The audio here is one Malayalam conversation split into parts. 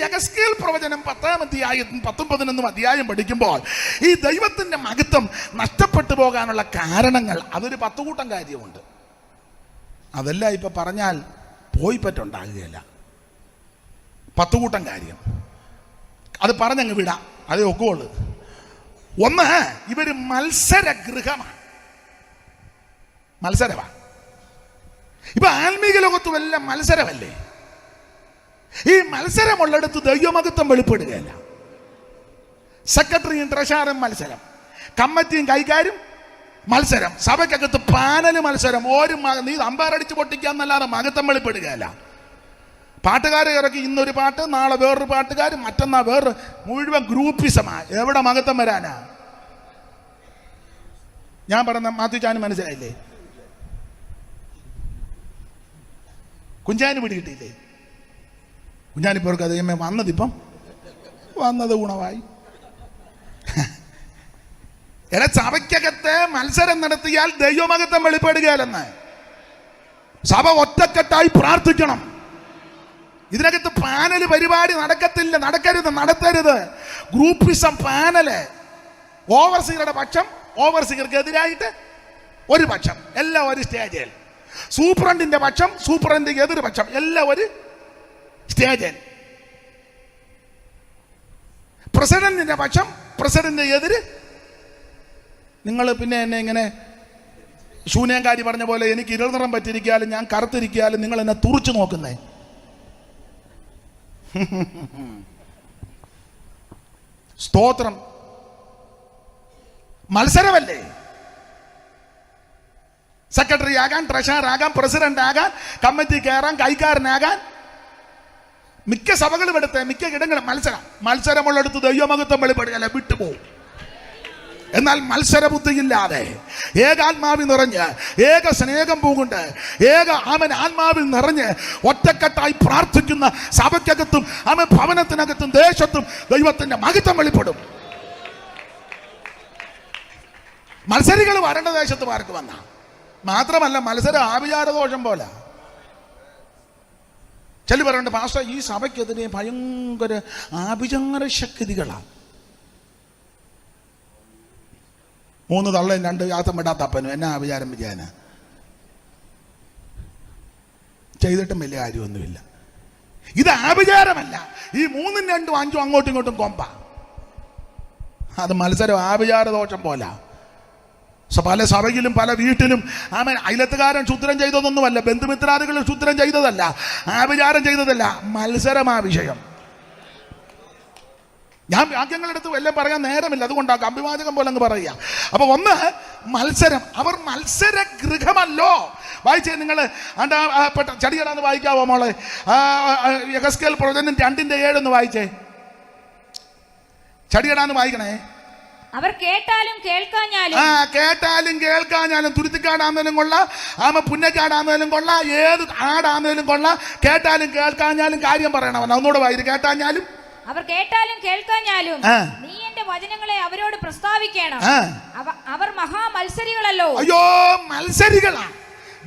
യെഹെസ്കേൽ പ്രവചനം 10-ാം അധ്യായത്തിൽ 10-11 അധ്യായം പഠിക്കുമ്പോൾ ഈ ദൈവത്തിന്റെ മഹത്വം നഷ്ടപ്പെട്ടു പോകാനുള്ള കാരണങ്ങൾ അതൊരു 10 കൂട്ടം കാര്യമുണ്ട്. അതെല്ലാം ഇപ്പൊ പറഞ്ഞാൽ പോയി പറ്റുണ്ടാകുകയില്ല. 10 കൂട്ടം കാര്യം അത് പറഞ്ഞങ്ങ് വിടാം, അതേ ഒക്കുള്ളൂ. ഒന്ന്, ഇവര് മത്സരഗൃഹമാണ്, മത്സരമാണ്. ഇപ്പൊ ആത്മീക ലോകത്തും എല്ലാം മത്സരമല്ലേ? ഈ മത്സരമുള്ളിടത്ത് ദൈവമഹത്വം വെളിപ്പെടുകയല്ല. സെക്രട്ടറിയും ട്രഷററും മത്സരം, കമ്മിറ്റിയും കൈകാരും മത്സരം, സഭയ്ക്കകത്ത് പാനല് മത്സരം. നീ അമ്പാരടിച്ച് പൊട്ടിക്കാന്നല്ലാതെ മഹത്വം വെളിപ്പെടുകയല്ല. പാട്ടുകാരെ ഇറക്കി, ഇന്നൊരു പാട്ട്, നാളെ വേറൊരു പാട്ടുകാർ, മറ്റന്നാൾ വേറൊരു, മുഴുവൻ ഗ്രൂപ്പിസമാണ്. എവിടെ മഹത്വം വരാനാ? ഞാൻ പറഞ്ഞ മാത്യുച്ചാന് മനസ്സിലായില്ലേ? കുഞ്ചാന് പിടികിട്ടിയില്ലേ? കുഞ്ഞാനിപ്പോർക്ക് അതേമേ വന്നതിപ്പം വന്നത് ഗുണമായി. എടാ, സഭയ്ക്കകത്ത് മത്സരം നടത്തിയാൽ ദൈവമഹത്വം വെളിപ്പെടുകയല്ലെന്ന്. സഭ ഒറ്റക്കെട്ടായി പ്രാർത്ഥിക്കണം. ഇതിനകത്ത് പാനല് പരിപാടി നടത്തരുത്. ഗ്രൂപ്പിസം, പാനല്, ഓവർസീറുടെ പക്ഷം, ഓവർസീർക്ക് എതിരായിട്ട് ഒരു പക്ഷം, എല്ലാം ഒരു സ്റ്റേജിൽ. സൂപ്രണ്ടിന്റെ പക്ഷം, സൂപ്രണ്ടിന്റെ എതിർ പക്ഷം, എല്ലാം ഒരു സ്റ്റേജിൽ. പ്രസിഡന്റിന്റെ പക്ഷം, പ്രസിഡന്റിന്റെ എതിര്. നിങ്ങൾ പിന്നെ എന്നെ ഇങ്ങനെ ശൂന്യങ്കാരി പറഞ്ഞ പോലെ എനിക്ക് ഇരുൾ നിറം പറ്റിയിരിക്കാലും ഞാൻ കറുത്തിരിക്കാലും നിങ്ങൾ എന്നെ തുറിച്ചു നോക്കുന്നേ. സ്തോത്രം. മത്സരമല്ലേ? സെക്രട്ടറി ആകാൻ, ട്രഷറർ ആകാൻ, പ്രസിഡന്റ് ആകാൻ, കമ്മിറ്റി കയറാൻ, കൈക്കാരനാകാൻ. മിക്ക സഭകളും എടുത്ത് മിക്ക ഇടങ്ങളും മത്സരമുള്ളിടത്ത് ദൈവമഹത്വം വെളിപ്പെടുകയല്ല, വിട്ടുപോകും. എന്നാൽ മത്സരബുദ്ധിയില്ലാതെ ഏകാത്മാവിൽ നിറഞ്ഞ്, ഏക സ്നേഹം പൂകൊണ്ട്, ആത്മാവിൽ നിറഞ്ഞ് ഒറ്റക്കെട്ടായി പ്രാർത്ഥിക്കുന്ന സഭയ്ക്കകത്തും ഭവനത്തിനകത്തും ദേശത്തും ദൈവത്തിന്റെ മഹത്വം വെളിപ്പെടും. മത്സരികൾ വരേണ്ട ദേശത്ത് മാർക്ക് വന്ന മാത്രമല്ല, മത്സരം ആഭിചാരദോഷം പോലെ. ചില പറയുന്നുണ്ട്, പാസ്റ്റർ ഈ സഭയ്ക്കെതിരെ ഭയങ്കര ആഭിചാര ശക്തികളാണ്. 3 തള്ളയും 2 യാത്ര വിടാത്തപ്പനും എന്നാ ആഭിചാരം വിചാന ചെയ്തിട്ടും വലിയ കാര്യമൊന്നുമില്ല. ഇത് ആഭിചാരമല്ല. ഈ 3, 2, 5 അങ്ങോട്ടും ഇങ്ങോട്ടും കൊമ്പ. അത് മത്സരം ആഭിചാരദോഷം പോലെ. പല സഭയിലും പല വീട്ടിലും അയലത്തുകാരൻ ശുദ്രം ചെയ്തതൊന്നുമല്ല, ബന്ധുമിത്രാദികൾ ശുദ്രം ചെയ്തതല്ല, ആഭിചാരം ചെയ്തതല്ല, മത്സരമാ വിഷയം. ഞാൻ വാക്യങ്ങളെടുത്ത് വല്ലതും പറയാൻ നേരമില്ല, അതുകൊണ്ടാണ് അഭിവാചകം പോലെ അങ്ങ് പറയുക. അപ്പൊ ഒന്ന്, മത്സരം. അവർ മത്സര ഗൃഹമല്ലോ. വായിച്ചേ നിങ്ങൾ, ചടിയടാന്ന് വായിക്കാവോ മോളെ? യെഹെസ്കേൽ പ്രവചനം 2:7 വായിച്ചേ. ചടിയടാന്ന് വായിക്കണേ. അവർ കേട്ടാലും കേൾക്കാഞ്ഞാലും തുരുത്തിക്കാടാന്നേലും കൊള്ളാം, പുന്നക്കാടാന്നേലും കൊള്ളാം, ഏത് ആടാന്നേലും കൊള്ളാം, കേട്ടാലും കേൾക്കാഞ്ഞാലും കാര്യം പറയണം. ഒന്നുകൂടെ വായി. കേട്ടാഞ്ഞാലും അവർ കേട്ടാലും കേൾക്കാഞ്ഞാലും നീ എന്റെ വചനങ്ങളെ അവരോട് പ്രസ്താവിക്കണം. അവർ മഹാമത്സരികളല്ലോ. അയ്യോ, മത്സരികളാ,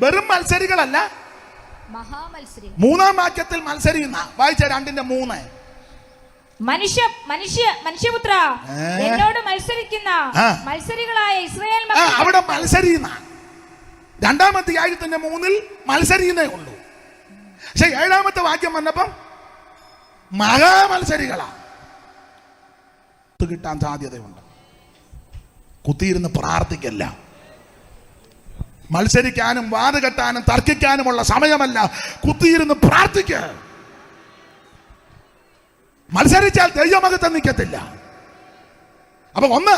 വെറും മത്സരികളല്ല, മഹാമത്സരികൾ. 3-ാം വാക്യത്തിൽ മത്സരിക്കുന്ന വായിച്ച 2:3. മനുഷ്യപുത്ര, എന്നോട് മത്സരിക്കുന്ന മത്സരികളായ ഇസ്രായേൽ മക്കൾ. അവിടെ മത്സരിക്കുന്ന 2-ാം അധ്യായത്തിന്റെ 3-ൽ മത്സരിക്കുന്നേ ഉള്ളൂ. പക്ഷെ 7-ാമത്തെ വാക്യം വന്നപ്പം മഹാമത്സരികളാ. കിട്ടാൻ സാധ്യതയുണ്ട്. കുത്തിയിരുന്ന് പ്രാർത്ഥിക്കല്ല. മത്സരിക്കാനും വാത് കെട്ടാനും തർക്കിക്കാനുമുള്ള സമയമല്ല. കുത്തിയിരുന്ന് പ്രാർത്ഥിക്ക. മത്സരിച്ചാൽ ദൈവമഹത്വം നിൽക്കത്തില്ല. അപ്പൊ ഒന്ന്,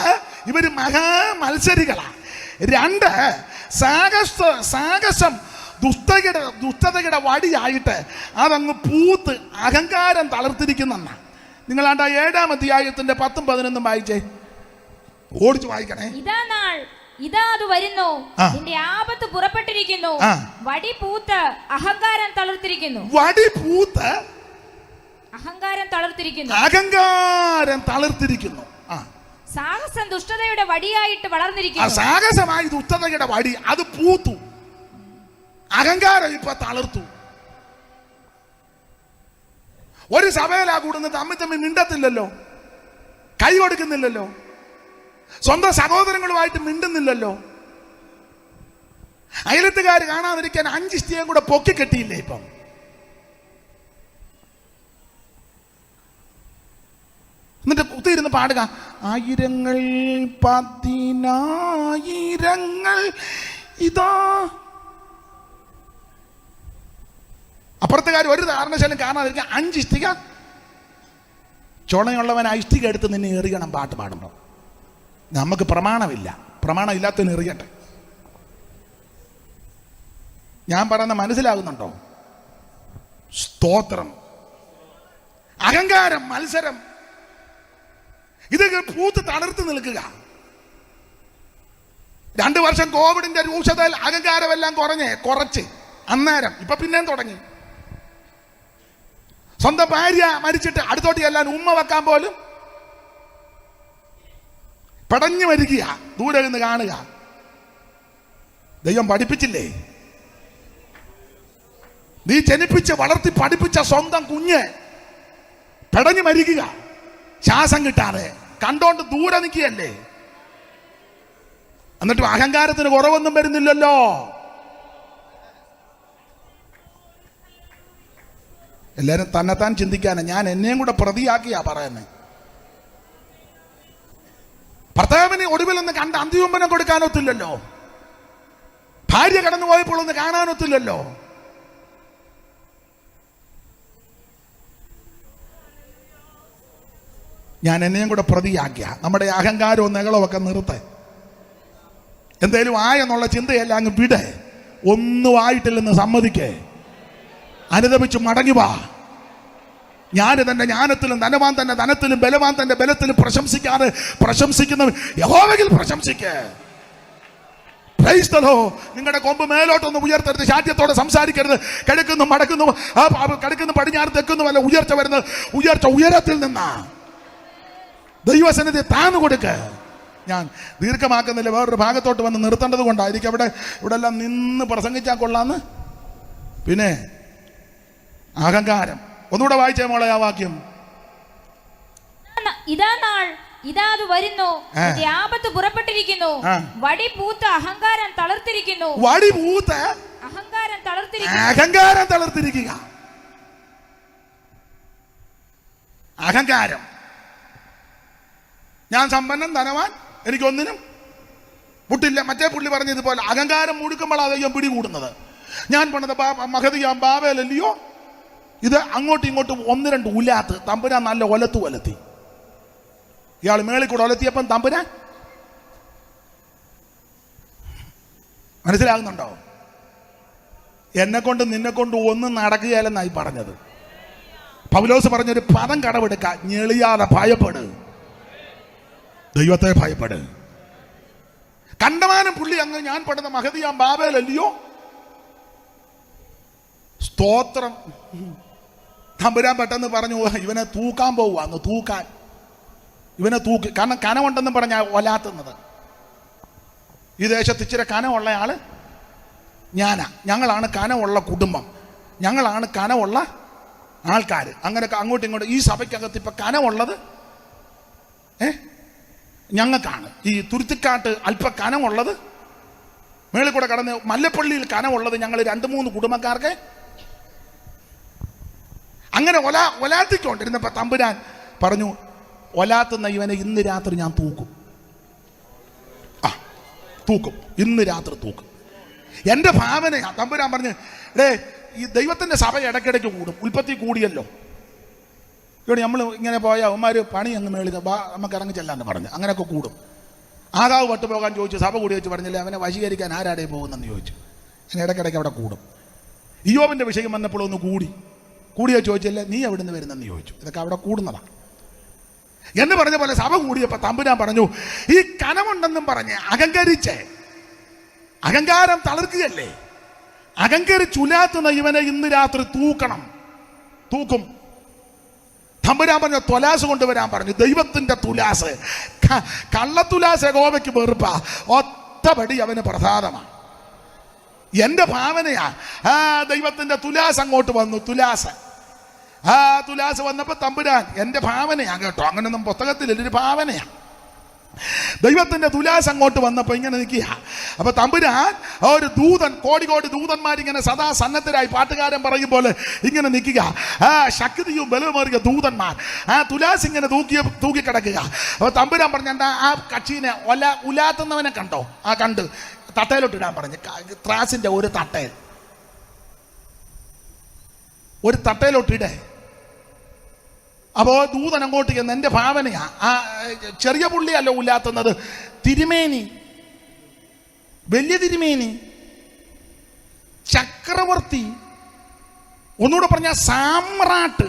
ഇവര് മഹാമത്സരികളാ. 2, സാഹസം ദുഷ്ടതയുടെ വടിയായിട്ട് അതങ്ങ് പൂത്ത് അഹങ്കാരം തളർത്തിരിക്കുന്ന. നിങ്ങളാണ്ട 7-ാം അധ്യായത്തിന്റെ 10-11 വായിച്ചേ. ഓടിച്ചു വായിക്കണേ. ഇതാ അത് വരുന്നു, നിന്റെ ആപത്ത് പുറപ്പെട്ടിരിക്കുന്നു, വടി പൂത്ത് അഹങ്കാരം തളർത്തിരിക്കുന്നു. വടി പൂത്ത് അഹങ്കാരം തളർത്തിരിക്കുന്നു. സാഹസം ദുഷ്ടതയുടെ വടിയായിട്ട് വളർന്നിരിക്കുന്നു. സാഹസമായി ദുഷ്ടതയുടെ വടി അത് പൂത്തു, അഹങ്കാരം ഇപ്പൊ തളർത്തു. ഒരു സഭയിലാ കൂടുന്നത്, തമ്മിൽ മിണ്ടത്തില്ലല്ലോ, കൈ കൊടുക്കുന്നില്ലല്ലോ, സ്വന്തം സഹോദരങ്ങളുമായിട്ട് മിണ്ടുന്നില്ലല്ലോ. അയലത്തുകാർ കാണാതിരിക്കാൻ 5 ഇഷ്ടികയും കൂടെ പൊക്കി കെട്ടിയില്ലേ ഇപ്പം? എന്നിട്ട് കുത്തിയിരുന്ന് പാടുക, ആയിരങ്ങൾ പതിനായിരങ്ങൾ ഇതാ. അപ്പുറത്തുകാർ ഒരു കാരണശാലും കാണാതിരിക്കാൻ 5 ഇഷ്ടിക. ചുണയുള്ളവൻ ആ ഇഷ്ടിക എടുത്ത് നിന്നെ എറിയണം പാട്ട് പാടുമ്പോൾ. നമുക്ക് പ്രമാണമില്ല, പ്രമാണം ഇല്ലാത്തതിന് എറിയട്ടെ. ഞാൻ പറയുന്ന മനസ്സിലാകുന്നുണ്ടോ? സ്തോത്രം. അഹങ്കാരം, മത്സരം, ഇത് പൂത്ത് തളർത്ത് നിൽക്കുക. 2 വർഷം കോവിഡിന്റെ രൂക്ഷതയിൽ അഹങ്കാരമെല്ലാം കുറച്ച് അന്നേരം ഇപ്പൊ പിന്നെയും തുടങ്ങി. സ്വന്തം ഭാര്യ മരിച്ചിട്ട് അടുത്തോട്ട് എല്ലാം ഉമ്മ വെക്കാൻ പോലും പടഞ്ഞു മരിക്കുക, ദൂരെ നിന്ന് കാണുക. ദൈവം പഠിപ്പിച്ചില്ലേ? നീ ജനിപ്പിച്ച് വളർത്തി പഠിപ്പിച്ച സ്വന്തം കുഞ്ഞ് പടഞ്ഞു മരിക്കുക, ശ്വാസം കിട്ടാതെ കണ്ടോണ്ട് ദൂരെ നിൽക്കുകയല്ലേ. എന്നിട്ട് അഹങ്കാരത്തിന് കുറവൊന്നും വരുന്നില്ലല്ലോ. എല്ലാരും തന്നെത്താൻ ചിന്തിക്കാനാ. ഞാൻ എന്നെയും കൂടെ പ്രതിയാക്കിയാ പറയുന്നത്. ഭർത്താവിന് ഒടുവിൽ ഒന്ന് കണ്ട് അന്തിചുംബനം കൊടുക്കാനൊത്തില്ലല്ലോ, ഭാര്യ കടന്നു പോയപ്പോൾ ഒന്ന് കാണാനൊത്തില്ലല്ലോ. ഞാൻ എന്നെയും കൂടെ പ്രതിയാക്കിയ നമ്മുടെ അഹങ്കാരവും നെകളവും ഒക്കെ നിർത്ത്. എന്തേലും ആയെന്നുള്ള ചിന്തയെല്ലാം അങ്ങ് വിട്. ഒന്നും ആയിട്ടില്ലെന്ന് സമ്മതിക്കേ, അനുദപിച്ച് മടങ്ങി വാ. ഞാൻ തന്റെ ജ്ഞാനത്തിലും ധനവാൻ തന്റെ ധനത്തിലും ബലവാൻ തന്റെ ബലത്തിലും പ്രശംസിക്കാതെ പ്രശംസിക്കുന്ന യഹോവയിൽ പ്രശംസിക്കേ. നിങ്ങളുടെ കൊമ്പ് മേലോട്ടൊന്ന് ഉയർത്തരുത്, ശാഠ്യത്തോടെ സംസാരിക്കരുത്. കിഴക്കുന്നു മടക്കുന്നു, കിഴക്കുന്നു പടിഞ്ഞാറ് തെക്കുന്നു വല്ല ഉയർച്ച വരുന്നത്. ഉയർച്ച ഉയരത്തിൽ നിന്നാ. ദൈവസന്നിധി താന്നു കൊടുക്ക്. ഞാൻ ദീർഘമാക്കുന്നില്ല, വേറൊരു ഭാഗത്തോട്ട് വന്ന് നിർത്തേണ്ടത് കൊണ്ടായിരിക്കും. ഇവിടെ എല്ലാം നിന്ന് പ്രസംഗിച്ചാൽ കൊള്ളാന്ന്. പിന്നെ അഹങ്കാരം. ഒന്നുകൂടെ വായിച്ചേ മോളെ ആ വാക്യം. ഇതാ നാൾ, ഇതാ അത് വരുന്നു, ആപത്ത് പുറപ്പെട്ടിരിക്കുന്നു, വടി പൂത്ത അഹങ്കാരം തളർത്തിരിക്കുന്നു. വടി പൂത്ത അഹങ്കാരം തളർത്തിരിക്കുക. അഹങ്കാരം. ഞാൻ സമ്പന്നൻ, ധനവാൻ, എനിക്കൊന്നിനും മുട്ടില്ല. മറ്റേ പുള്ളി പറഞ്ഞതുപോലെ അഹങ്കാരം മുഴുക്കുമ്പോഴാണ് ദൈവം പിടികൂടുന്നത്. ഞാൻ പണിത മഹതിയാം ബാബേലല്ലയോ, ഇത് അങ്ങോട്ടും ഇങ്ങോട്ടും 1-2 ഉലാത്ത് തമ്പുരാൻ നല്ല ഒലത്തി. ഇയാൾ മേളിൽ കൂടെ ഒലത്തിയപ്പം തമ്പുരാൻ മനസ്സിലാകുന്നുണ്ടോ? എന്നെ കൊണ്ട് നിന്നെ കൊണ്ട് ഒന്നും നടക്കുകയല്ലെന്നായി പറഞ്ഞത്. പൗലോസ് പറഞ്ഞൊരു പദം കടമെടുക്ക, ഞെളിയാതെ ഭയപ്പെട്, ദൈവത്തെ ഭയപ്പെട്. കണ്ടമാനം പുള്ളി അങ്ങ് ഞാൻ പടുന്ന മഹതിയാം ബാബേലല്ലയോ. സ്തോത്രം. തമ്പുരാൻ പെട്ടെന്ന് പറഞ്ഞു, ഇവനെ തൂക്കാൻ പോവുകയെന്ന്. തൂക്കാൻ ഇവനെ തൂക്കി. കാരണം കനമുണ്ടെന്ന് പറഞ്ഞാ ഒലാത്തുന്നത്. ഈ ദേശത്ത് ഇച്ചിരി കനമുള്ള ആള് ഞാനാ. ഞങ്ങളാണ് കനമുള്ള കുടുംബം, ഞങ്ങളാണ് കനമുള്ള ആൾക്കാർ. അങ്ങനെ അങ്ങോട്ടും ഇങ്ങോട്ടും ഈ സഭയ്ക്കകത്ത് ഇപ്പൊ കനമുള്ളത് ഞങ്ങൾക്കാണ്. ഈ തുരുത്തിക്കാട്ട് അല്പ കനമുള്ളത്, മേളിൽ കൂടെ കടന്ന് മല്ലപ്പള്ളിയിൽ കനമുള്ളത് ഞങ്ങൾ 2-3 കുടുംബക്കാർക്ക്. അങ്ങനെ ഒലാത്തിക്കൊണ്ടിരുന്നപ്പോ തമ്പുരാൻ പറഞ്ഞു, ഒലാത്തുന്ന ഇവനെ ഇന്ന് രാത്രി ഞാൻ തൂക്കും. ഇന്ന് രാത്രി തൂക്കും. എൻ്റെ ഭാവന തമ്പുരാൻ പറഞ്ഞു, ഈ ദൈവത്തിന്റെ സഭ ഇടയ്ക്കിടയ്ക്ക് കൂടും. ഉൽപ്പത്തി കൂടിയല്ലോ. ഇവിടെ നമ്മൾ ഇങ്ങനെ പോയാൽ അവന്മാർ പണി അങ്ങ് മേളിൽ നമുക്ക് ഇറങ്ങി ചെല്ലാന്ന് പറഞ്ഞു. അങ്ങനെയൊക്കെ കൂടും. ആകാവ് പട്ടുപോകാൻ ചോദിച്ചു, സഭ കൂടി വെച്ച് പറഞ്ഞില്ലേ അവനെ വശീകരിക്കാൻ ആരാടേ പോകുന്നെന്ന് ചോദിച്ചു. അങ്ങനെ ഇടയ്ക്കിടയ്ക്ക് അവിടെ കൂടും. ഇയ്യോബിന്റെ വിഷയം വന്നപ്പോൾ ഒന്ന് കൂടിയോ ചോദിച്ചില്ലേ, നീ എവിടെ നിന്ന് വരുന്നെന്ന് ചോദിച്ചു. ഇതൊക്കെ അവിടെ കൂടുന്നതാണ് എന്ന് പറഞ്ഞ പോലെ സഭ കൂടിയപ്പോൾ തമ്പുരാൻ പറഞ്ഞു, ഈ കനമുണ്ടെന്നും പറഞ്ഞ് അഹങ്കാരം തളർക്കുകയല്ലേ. അഹങ്കരിച്ചുലാത്തുന്ന ഇവനെ ഇന്ന് രാത്രി തൂക്കും. തമ്പുരാൻ പറഞ്ഞു, തുലാസ് കൊണ്ടുവരാൻ പറഞ്ഞു. ദൈവത്തിന്റെ തുലാസ്. കള്ളത്തുലാസ് യഹോവയ്ക്ക് വെറുപ്പ, ഒറ്റപടി അവന് പ്രസാദമാണ്. എന്റെ ഭാവനയാ ദൈവത്തിന്റെ തുലാസ് അങ്ങോട്ട് വന്നു. തുലാസ് ആ തുലാസ് വന്നപ്പോ തമ്പുരാൻ, എന്റെ ഭാവനയാ കേട്ടോ, അങ്ങനൊന്നും പുസ്തകത്തിലൊരു ഭാവനയാ. ദൈവത്തിന്റെ തുലാസ് അങ്ങോട്ട് വന്നപ്പോ ഇങ്ങനെ നിൽക്കുക. അപ്പൊ തമ്പുരാൻ ഒരു ദൂതൻ, കോടി കോടി ദൂതന്മാരിങ്ങനെ സദാ സന്നദ്ധരായി പാട്ടുകാരൻ പറയും പോലെ ഇങ്ങനെ നിൽക്കുക. ആ ശക്തിയും ബലമേറിയ ദൂതന്മാർ ആ തുലാസ് ഇങ്ങനെ തൂക്കിക്കിടക്കുക. അപ്പൊ തമ്പുരാൻ പറഞ്ഞ, എന്താ ആ കക്ഷീനെ ഉലാത്തുന്നവനെ കണ്ടോ? ആ കണ്ട് തട്ടയിലോട്ട് ഇടാൻ പറഞ്ഞു. ത്രാസിന്റെ ഒരു തട്ടയിലോട്ട് ഇടേ. അപ്പോ ദൂതൻ അങ്ങോട്ട് ചെന്ന്, എന്റെ ഭാവനയാ, ആ ചെറിയ പുള്ളിയല്ല ഉലാത്തുന്നത്, തിരുമേനി, വലിയ തിരുമേനി, ചക്രവർത്തി, ഒന്നുകൂടെ പറഞ്ഞ സാമ്രാട്ട്.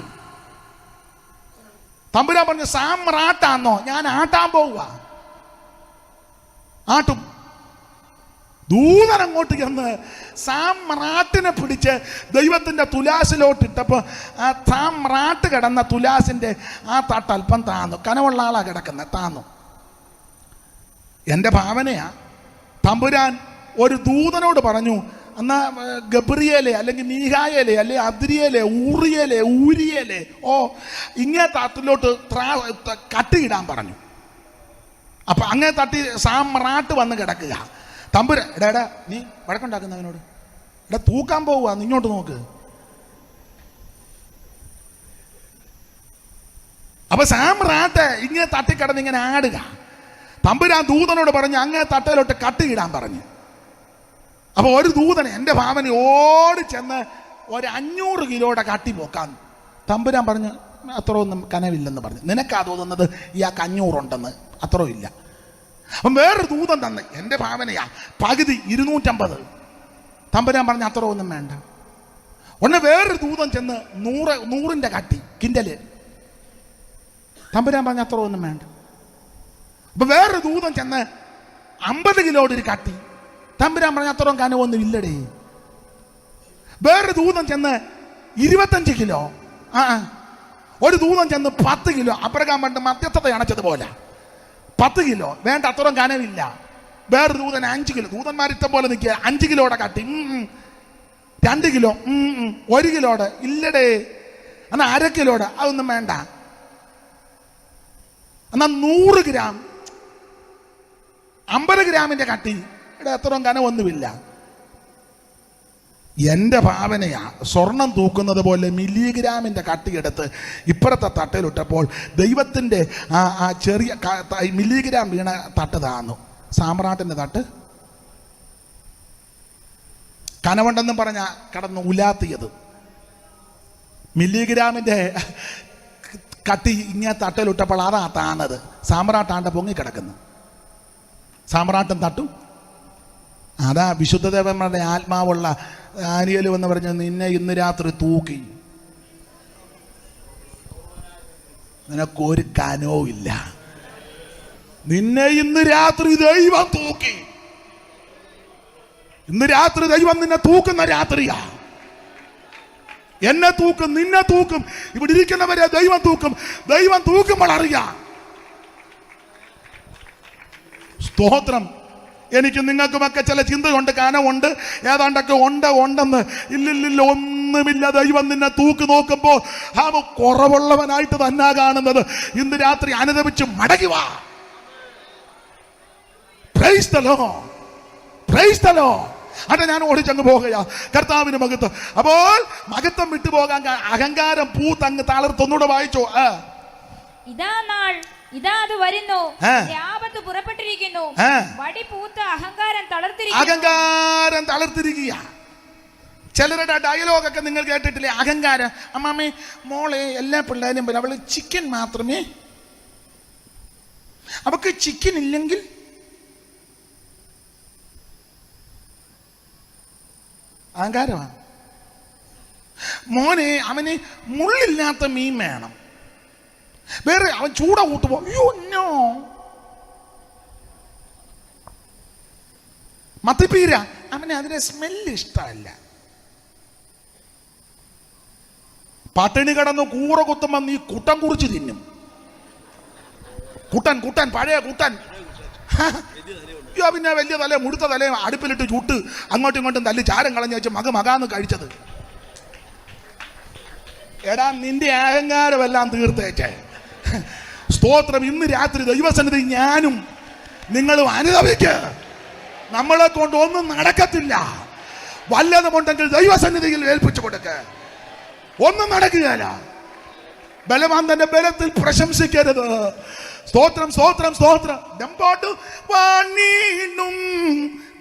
തമ്പുരാൻ പറഞ്ഞു, സാമ്രാട്ടാന്നോ? ഞാൻ ആട്ടാൻ പോവുക, ആട്ടും. ദൂതൻ അങ്ങോട്ട് ചെന്ന് സാമ്രാട്ടിനെ പിടിച്ച് ദൈവത്തിന്റെ തുലാസിലോട്ട് ഇട്ടപ്പോ ആ സാമ്രാട്ട് കിടന്ന തുലാസിന്റെ ആ തട്ട് അല്പം താന്നു. കനമുള്ള ആളാ കിടക്കുന്നത്, താന്നു. എൻ്റെ ഭാവനയാ. തമ്പുരാൻ ഒരു ദൂതനോട് പറഞ്ഞു, എന്നാ ഗബ്രിയേലെ അല്ലെങ്കിൽ മീഖായേലെ അല്ലെ അദ്രിയേലെ ഊറിയേലെ ഊരിയേലെ ഇങ്ങേ തട്ടിലോട്ട് കട്ടിയിടാൻ പറഞ്ഞു. അപ്പൊ അങ്ങേ തട്ടി സാമ്രാട്ട് വന്ന് കിടക്കുക. തമ്പുരാൻ, എടാ നീ വഴക്കുണ്ടാക്കുന്നവനോട്, എടാ തൂക്കാൻ പോവുക, ഇങ്ങോട്ട് നോക്ക്. അപ്പൊ സാമ്രാട്ട് ഇങ്ങനെ തട്ടിക്കിടന്ന് ഇങ്ങനെ ആടുക. തമ്പുരാൻ ദൂതനോട് പറഞ്ഞു, അങ്ങേ തട്ടയിലോട്ട് കട്ടിയിടാൻ പറഞ്ഞു. അപ്പൊ ഒരു ദൂതനെ, എൻ്റെ ഭാവന ഓടി ചെന്ന് ഒരു 500 കിലോയുടെ കട്ടി പോക്കാൻ. തമ്പുരാൻ പറഞ്ഞു, അത്ര ഒന്നും കനവില്ലെന്ന് പറഞ്ഞു. നിനക്കാ തോന്നുന്നത് ഇയാൾക്ക് 500 ഉണ്ടെന്ന്, അത്ര ഇല്ല. അപ്പം വേറൊരു ദൂതൻ തന്നെ, എൻ്റെ ഭാവനയാ, പകുതി 250. തമ്പുരാൻ പറഞ്ഞ അത്ര ഒന്നും വേണ്ട. ഉടനെ വേറൊരു ദൂതൻ ചെന്ന് 100ന്റെ കട്ടി കിൻഡല്. തമ്പുരാൻ പറഞ്ഞ അത്ര ഒന്നും വേണ്ട. അപ്പൊ വേറൊരു ദൂതൻ ചെന്ന് 50 കിലോയുടെ ഒരു കട്ടി. തമ്പുരാൻ പറഞ്ഞ അത്രയും കനവൊന്നും ഇല്ലടേ. വേറൊരു ദൂതൻ ചെന്ന് 25 കിലോ. ഒരു ദൂതൻ ചെന്ന് 10 കിലോ. അപ്പുറക്കാൻ പണ്ട് മധ്യസ്ഥത അണച്ചതുപോലെ 10 കിലോ വേണ്ട, അത്രയും കനവില്ല. വേറെ ദൂതൻ 5 കിലോ. ദൂതന്മാർ ഇഷ്ടം പോലെ നിൽക്കുക. 5 കിലോയുടെ കട്ടി, 2 കിലോ, 1 കിലോയുടെ ഇല്ലടേ. എന്നാ 1/2 കിലോയുടെ, അതൊന്നും വേണ്ട. എന്നാ 100 ഗ്രാം, 50 ഗ്രാമിന്റെ കട്ടി, ഇവിടെ അത്രയും കനവൊന്നുമില്ല. എൻ്റെ ഭാവനയാ, സ്വർണം തൂക്കുന്നത് പോലെ മില്ലിഗ്രാമിൻ്റെ കട്ടിയെടുത്ത് ഇപ്പുറത്തെ തട്ടയിലിട്ടപ്പോൾ ദൈവത്തിൻ്റെ ആ ചെറിയ മില്ലിഗ്രാം വീണ തട്ട് താന്നു. സാമ്രാട്ടിൻ്റെ തട്ട് കനവുണ്ടെന്നും പറഞ്ഞ കടന്ന് ഉലാത്തിയത്. മില്ലിഗ്രാമിൻ്റെ കട്ടി ഇങ്ങനെ തട്ടയിലിട്ടപ്പോൾ അതാ താന്നത്. സാമ്രാട്ടാണ്ട് പൊങ്ങിക്കിടക്കുന്നു. സാമ്രാട്ടും തട്ടും അതാ വിശുദ്ധദേവന്മാരുടെ ആത്മാവുള്ള ദാനിയേൽ എന്ന് പറഞ്ഞ, നിന്നെ ഇന്ന് രാത്രി തൂക്കി, നിനക്കൊരു കനവും ഇല്ല. നിന്നെ ഇന്ന് രാത്രി ദൈവം തൂക്കി. ഇന്ന് രാത്രി ദൈവം നിന്നെ തൂക്കുന്ന രാത്രിയാ. എന്നെ തൂക്കും, നിന്നെ തൂക്കും, ഇവിടെ ഇരിക്കുന്നവരെ ദൈവം തൂക്കും. ദൈവം തൂക്കുമ്പോൾ അറിയാം. സ്തോത്രം. എനിക്ക് നിങ്ങൾക്കുമൊക്കെ ചില ചിന്തയുണ്ട്, കനമുണ്ട്, ഏതാണ്ടൊക്കെ ഉണ്ടെന്ന്. ഇല്ലില്ല, ഒന്നുമില്ല. ദൈവം നിന്നെ തൂക്കി നോക്കുമ്പോൾ അവ കുറവുള്ളവനായിട്ട് തന്നെ കാണുന്നത്. ഇന്ന് രാത്രി അനുദപിച്ച് മടങ്ങി വാ. Praise the Lord, praise the Lord. അതെ, ഞാൻ ഓടിച്ചങ്ങ് പോകുകയാ. കർത്താവിന് മഹത്വം. അപ്പോൾ മഹത്വം വിട്ടുപോകാൻ അഹങ്കാരം പൂത്തങ്ങ് തളർത്തൊന്നുകൂടെ വായിച്ചോ. ഇതാ അത് വരുന്നു, ആപത്ത് പുറപ്പെട്ടിരിക്കുന്നു, വടിപൂത്ത അഹങ്കാരം തളർത്തിരിക്കുക. ചിലരുടെ ഡയലോഗൊക്കെ നിങ്ങൾ കേട്ടിട്ടില്ലേ? അഹങ്കാരം. അമ്മാമ്മേ, മോളെ എല്ലാ പിള്ളേരും പറയും അവള് ചിക്കൻ മാത്രമേ, അവക്ക് ചിക്കൻ ഇല്ലെങ്കിൽ അഹങ്കാരമാണ്. മോനെ, അവന് മുള്ളില്ലാത്ത മീൻ വേണം. വേറെ അവൻ ചൂട കൂട്ടുപോ, അയ്യോ നോ. മത്തിപ്പീര, അവന് അതിന്റെ സ്മെല്ല് ഇഷ്ടമല്ല. പട്ടിണി കിടന്ന് കൂറ കുത്തുമ്പോ നീ കുട്ടൻ കുറിച്ച് തിന്നും. കുട്ടൻ പഴയ കുട്ടൻ. അയ്യോ, പിന്നെ വലിയ തല, മുടുത്ത തല അടുപ്പിലിട്ട് ചുട്ട് അങ്ങോട്ടും ഇങ്ങോട്ടും തല്ലി ചാരം കളഞ്ഞു വെച്ച് മകാന്ന് കഴിച്ചത്. എടാ നിന്റെ അഹങ്കാരമെല്ലാം തീർത്തേച്ചേ. സ്തോത്രം. ഇന്ന് രാത്രി ദൈവസന്നിധി ഞാനും നിങ്ങളും അനുഭവിക്ക്. നമ്മളെ കൊണ്ട് ഒന്നും നടക്കത്തില്ല. വല്ലതുമുണ്ടെങ്കിൽ ദൈവസന്നിധിയിൽ ഏൽപ്പിച്ചു കൊടുക്ക. ഒന്നും നടക്കുകയല്ല. ബലവാൻ തന്റെ ബലത്തിൽ പ്രശംസിക്കരുത്. സ്തോത്രം സ്തോത്രം സ്തോത്രം. ദമ്പോട്ട് വാണീടും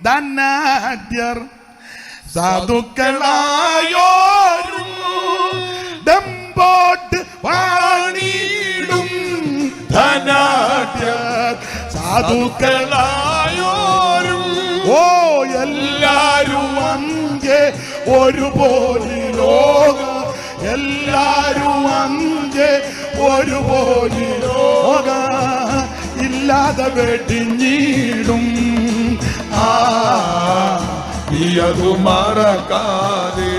ധനാഢ്യർ സാധുക്കളായോരും ദമ്പോട്ട് വാണീടും ധനാഢ്യർ സാധുക്കളായോരും ഓ എല്ലാരും അഞ്ചേ ഒരുപോലെ ലോക എല്ലാരും അഞ്ചേ ഒരുപോലെ ലോക ഇല്ലാതെ വെടിഞ്ഞിടും. നീയതു മറക്കാതെ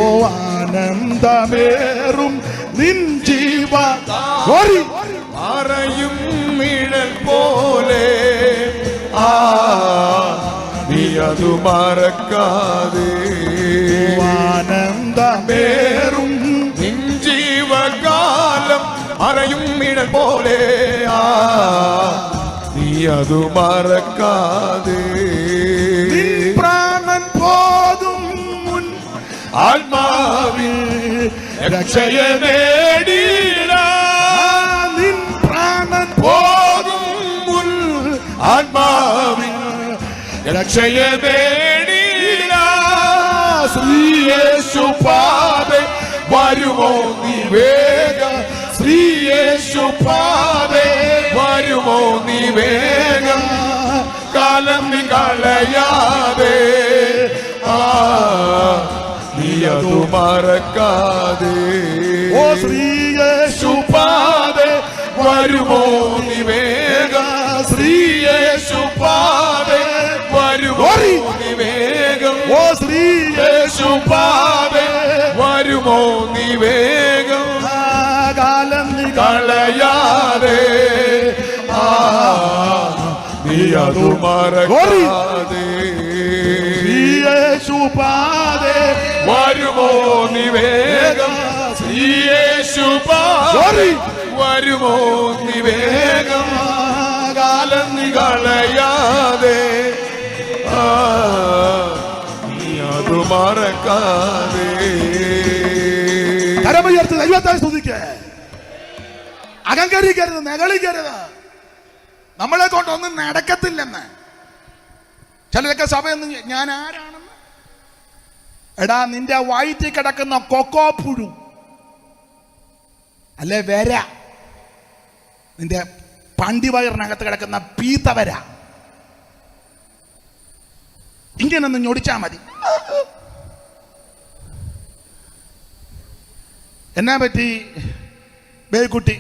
ഓ ആനന്ദമേറും നിൻ ജീവ മറയും മിഴൽ പോലെ നീയതു മറക്കാതെ ആനന്ദമേറും നിൻ ജീവകാലം മറയും മിഴൽ പോലെ നീയതു മറക്കാതെ പ്രാണൻ പോതും മുൻ ആത്മാവിൽ രക്ഷയെ നേടിയിട നിൻ പ്രാണൻ പോതും മുൻ ആത്മാവിൽ രക്ഷയെ നേടിയിട ശ്രീയേശു പാതെ വരുമോ നീ വേഗം ശ്രീയേശു പാതെ വരുമോ നീ വേഗം കാലം നീ കളയാതെ നീയതു മറക്കാതെ ഓ ശ്രീയേശു പാതെ വരുമോ നീ വേഗം ശ്രീയേശു പാതെ വരുമോ നീ വേഗം ഓ ശ്രീയേശു പാതെ വരുമോ നീ വേഗം കാലം കളയാതെ നീയതു മറക്കാതെ ശ്രീയേശു പാതെ വരുമോ നീ വേഗം ശ്രീയേശു പാതെ വരുമോ നീ വേഗം കാലം നീ കളയാതെ നീയതു മറക്കാതെ കരമുയർത്തി ദൈവത്തെ സ്തുതിക്ക്. അഹങ്കരിക്കരുത്, നെകളിക്കരുത്. നമ്മളെ കൊണ്ടൊന്നും നടക്കത്തില്ലെന്ന്. ചിലരൊക്കെ സഭയൊന്നും ഞാൻ ആരാണെന്ന്. എടാ നിന്റെ വയറ്റിൽ കിടക്കുന്ന കൊക്കോ പുഴു അല്ലെ വര, നിന്റെ പണ്ടിവയറിനകത്ത് കിടക്കുന്ന പീത്തവര, ഇങ്ങനൊന്ന് ഞൊടിച്ചാ മതി. എന്നാ പറ്റി ബേക്കുട്ടി?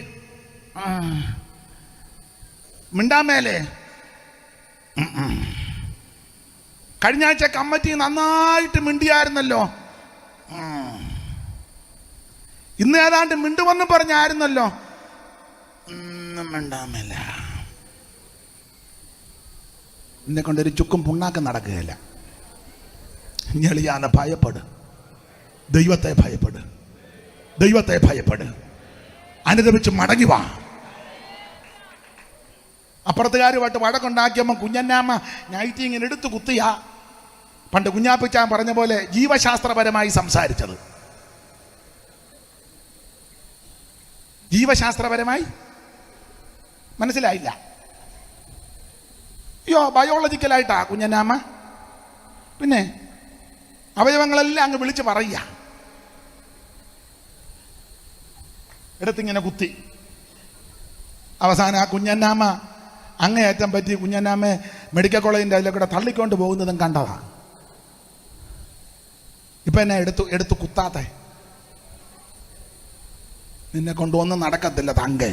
മിണ്ടാമേലേ? കഴിഞ്ഞ ആഴ്ച കമ്മിറ്റി നന്നായിട്ട് മിണ്ടിയായിരുന്നല്ലോ. ഇന്ന് ഏതാണ്ട് മിണ്ടുവെന്ന് പറഞ്ഞായിരുന്നല്ലോ. മിണ്ടാമേല. എന്നെ കൊണ്ടൊരു ചുക്കും പുണ്ണാക്കം നടക്കുകയില്ല. ഞെളിയാതെ ഭയപ്പെട്. ദൈവത്തെ ഭയപ്പെട്. ദൈവത്തെ ഭയപ്പെട്. അനുദപിച്ച് മടങ്ങി വാ. അപ്പുറത്തുകാരുമായിട്ട് വഴക്കുണ്ടാക്കിയമ്മ കുഞ്ഞന്നാമ്മ നൈറ്റി ഇങ്ങനെ എടുത്തു കുത്തിയ പണ്ട് കുഞ്ഞാപ്പിച്ചാൻ പറഞ്ഞ പോലെ ജീവശാസ്ത്രപരമായി സംസാരിച്ചത്. ജീവശാസ്ത്രപരമായി മനസ്സിലായില്ല. അയ്യോ ബയോളജിക്കലായിട്ടാ കുഞ്ഞന്നാമ്മ. പിന്നെ അവയവങ്ങളെല്ലാം അങ്ങ് വിളിച്ച് പറയുക. എടുത്തിങ്ങനെ കുത്തി. അവസാനം ആ കുഞ്ഞന്നാമ്മ അങ്ങേയറ്റം പറ്റി കുഞ്ഞന്നാമ്മ മെഡിക്കൽ കോളേജിൻ്റെ അതിലെ കൂടെ തള്ളിക്കൊണ്ട് പോകുന്നതും കണ്ടതാ. ഇപ്പൊ എന്നെ എടുത്തു കുത്താത്തെ. നിന്നെ കൊണ്ടൊന്നും നടക്കത്തില്ല തങ്കേ.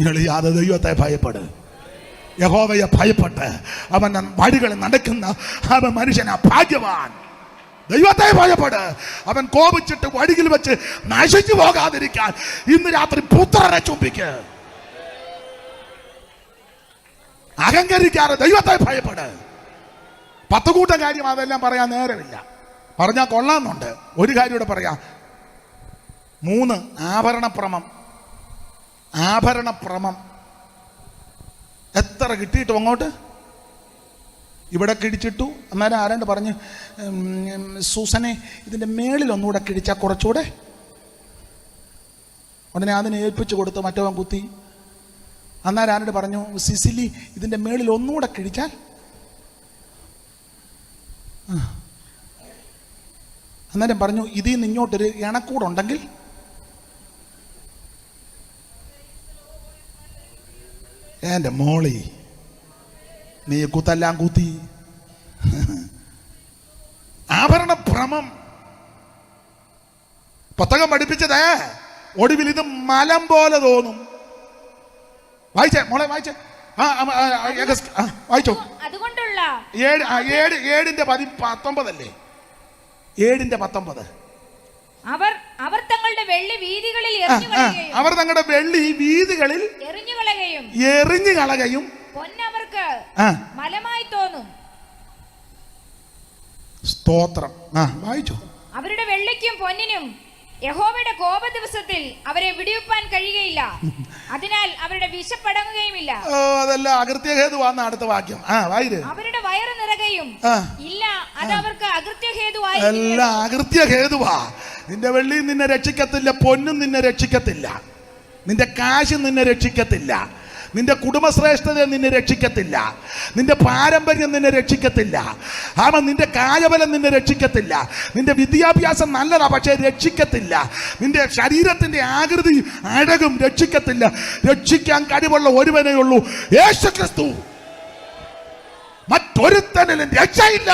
ഞെളിയാതെ ദൈവത്തെ ഭയപ്പെട്. യഹോവയെ ഭയപ്പെട്ട് അവന്റെ വഴികളിൽ നടക്കുന്ന അവൻ മനുഷ്യനാ ഭാഗ്യവാൻ. ദൈവത്തെ ഭയപ്പെട്. അവൻ കോപിച്ചിട്ട് വഴിയിൽ വെച്ച് നശിച്ചു പോകാതിരിക്കാൻ ഇന്ന് രാത്രി പുത്രനെ ചുംബിക്ക്. അഹങ്കരിക്കാറ്. ദൈവത്തെ ഭയപ്പെട്. 10 കൂട്ടം കാര്യം അതെല്ലാം പറയാൻ നേരമില്ല. പറഞ്ഞാൽ കൊള്ളാമെന്നുണ്ട്. ഒരു കാര്യം ഇവിടെ പറയാം. 3 ആഭരണപ്രമം എത്ര കിട്ടിയിട്ടു അങ്ങോട്ട് ഇവിടെ കിടിച്ചിട്ടു. അന്നേരം ആരാണ്ട് പറഞ്ഞു, സൂസനെ ഇതിൻ്റെ മേളിൽ ഒന്നുകൂടെ കിടിച്ചാൽ കുറച്ചുകൂടെ. ഉടനെ അതിനെ ഏൽപ്പിച്ചു കൊടുത്ത് മറ്റവൻ കുത്തി. അന്നേരം ആരോട് പറഞ്ഞു, സിസിലി ഇതിൻ്റെ മേളിൽ ഒന്നുകൂടെ കിഴിച്ചാൽ. അന്നേരം പറഞ്ഞു, ഇതിൽ നിന്ന് ഇങ്ങോട്ടൊരു ഇണക്കൂടുണ്ടെങ്കിൽ. എൻ്റെ മോളി നീ കുത്തെല്ലാം കുത്തി. ആഭരണഭ്രമം പുസ്തകം പഠിപ്പിച്ചതേ. ഒടുവിൽ ഇത് മലം പോലെ തോന്നും. വായിച്ചേ മോളെ, വായിച്ചേ. വായിച്ചോ. അതുകൊണ്ടുള്ള 7:19 7:19 അവർ തങ്ങളുടെ വെള്ളി വീതികളിൽ അവർ തങ്ങളുടെ വെള്ളി വീതികളിൽ എറിഞ്ഞു കളകയും പൊന്നവർക്ക് മലമായി തോന്നും. സ്തോത്രം. വായിച്ചോ. അവരുടെ വെള്ളിക്കും പൊന്നിനും യഹോവയുടെ കോപ ദിവസത്തിൽ അവരെ വിടിവിപ്പാൻ കഴിയുകയില്ല. അതിനാൽ അവരുടെ വിശപ്പടങ്ങുകയുമില്ല. അതല്ല അകൃത്യഹേതുവാണ് അടുത്ത വാക്യം. അവരുടെ വയറ് നിറകയും ഇല്ല. അത് അവർക്ക് അകൃത്യഹേതുവായി. എല്ലാം അകൃത്യഹേതുവാ. നിന്റെ വെള്ളിയും നിന്നെ രക്ഷിക്കത്തില്ല, പൊന്നും നിന്നെ രക്ഷിക്കത്തില്ല, നിന്റെ കാശും നിന്നെ രക്ഷിക്കത്തില്ല, നിന്റെ കുടുംബശ്രേഷ്ഠത നിന്നെ രക്ഷിക്കത്തില്ല, നിന്റെ പാരമ്പര്യം നിന്നെ രക്ഷിക്കത്തില്ല, നിന്റെ കായബലം നിന്നെ രക്ഷിക്കത്തില്ല, നിന്റെ വിദ്യാഭ്യാസം നല്ലതാ പക്ഷേ രക്ഷിക്കത്തില്ല, നിന്റെ ശരീരത്തിന്റെ ആകൃതിയും അഴകും രക്ഷിക്കത്തില്ല. രക്ഷിക്കാൻ കഴിവുള്ള ഒരുവനേ ഉള്ളൂ, യേശുക്രിസ്തു. മറ്റൊരുത്തനിലും രക്ഷയില്ല.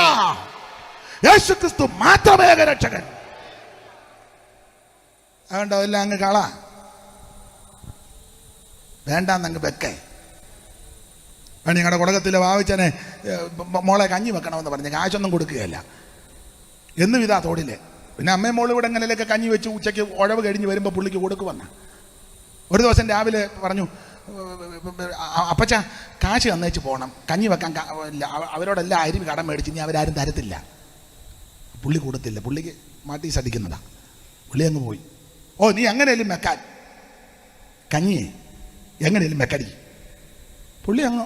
യേശുക്രിസ്തു മാത്രമേ രക്ഷകൻ. അതുകൊണ്ട് അതെല്ലാം അങ്ങ് കള, വേണ്ടാന്നങ്ങ് വെക്കേ. ഞങ്ങളുടെ കുടകത്തിലെ വാവിച്ചനെ മോളെ കഞ്ഞി വെക്കണമെന്ന് പറഞ്ഞ് കാശൊന്നും കൊടുക്കുകയല്ല എന്നും ഇതാ തോടില്. പിന്നെ അമ്മയും മോളും ഇവിടെ എങ്ങനെയൊക്കെ കഞ്ഞി വെച്ച് ഉച്ചയ്ക്ക് ഉഴവ് കഴിഞ്ഞ് വരുമ്പോൾ പുള്ളിക്ക് കൊടുക്കുവന്ന. ഒരു ദിവസം രാവിലെ പറഞ്ഞു, അപ്പച്ച കാശ് തന്നേച്ച് പോകണം, കഞ്ഞി വെക്കാൻ അവരോടെല്ലാം അരി കടം മേടിച്ച് ഇനി അവരാരും തരത്തില്ല. പുള്ളി കൊടുത്തില്ല, പുള്ളിക്ക് മാറ്റി സടിക്കുന്നതാ. പുള്ളി അങ്ങ് പോയി. നീ എങ്ങനെയാലും വെക്കാൻ കഞ്ഞിയെ എങ്ങനെയാലും വെക്കടി. പുള്ളി അങ്ങ്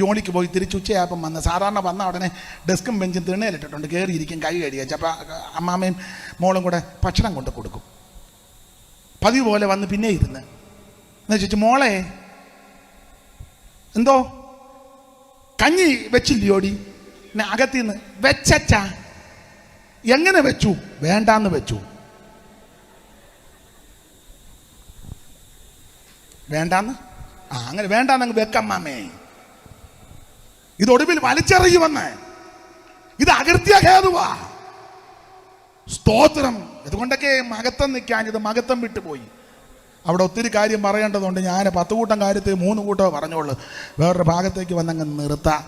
ജോലിക്ക് പോയി തിരിച്ച് ഉച്ചയായപ്പം വന്ന്. സാധാരണ വന്ന ഉടനെ ഡെസ്കും ബെഞ്ചും തിണ്ണയിലിട്ടിട്ടുണ്ട്, കയറിയിരിക്കും, കൈ കഴുകിയ. അപ്പം അമ്മാമ്മയും മോളും കൂടെ ഭക്ഷണം കൊണ്ട് കൊടുക്കും. പതിവ് പോലെ വന്ന് പിന്നെ ഇരുന്ന് എന്ന് ചോദിച്ചു, മോളെ എന്തോ കഞ്ഞി വെച്ചില്ലയോടി? അകത്തിന്ന് വെച്ചാ. എങ്ങനെ വെച്ചു? വേണ്ടാന്ന് വെച്ചു. വേണ്ടാന്ന് അങ്ങനെ വേണ്ടാന്നങ്ങ് വെക്കമ്മാമേ. ഇതൊടുവിൽ വലിച്ചെറിയുമെന്ന്. ഇത് അകൃത്യഹേതുവാ. സ്തോത്രം. ഇതുകൊണ്ടൊക്കെ മകത്തം നിൽക്കാൻ ഇത് മകത്തം വിട്ടുപോയി. അവിടെ ഒത്തിരി കാര്യം പറയേണ്ടതുണ്ട്. ഞാൻ 10 കൂട്ടം കാര്യത്തിൽ 3 കൂട്ടമേ പറഞ്ഞോളൂ. വേറൊരു ഭാഗത്തേക്ക് വന്നങ്ങ് നിർത്താം.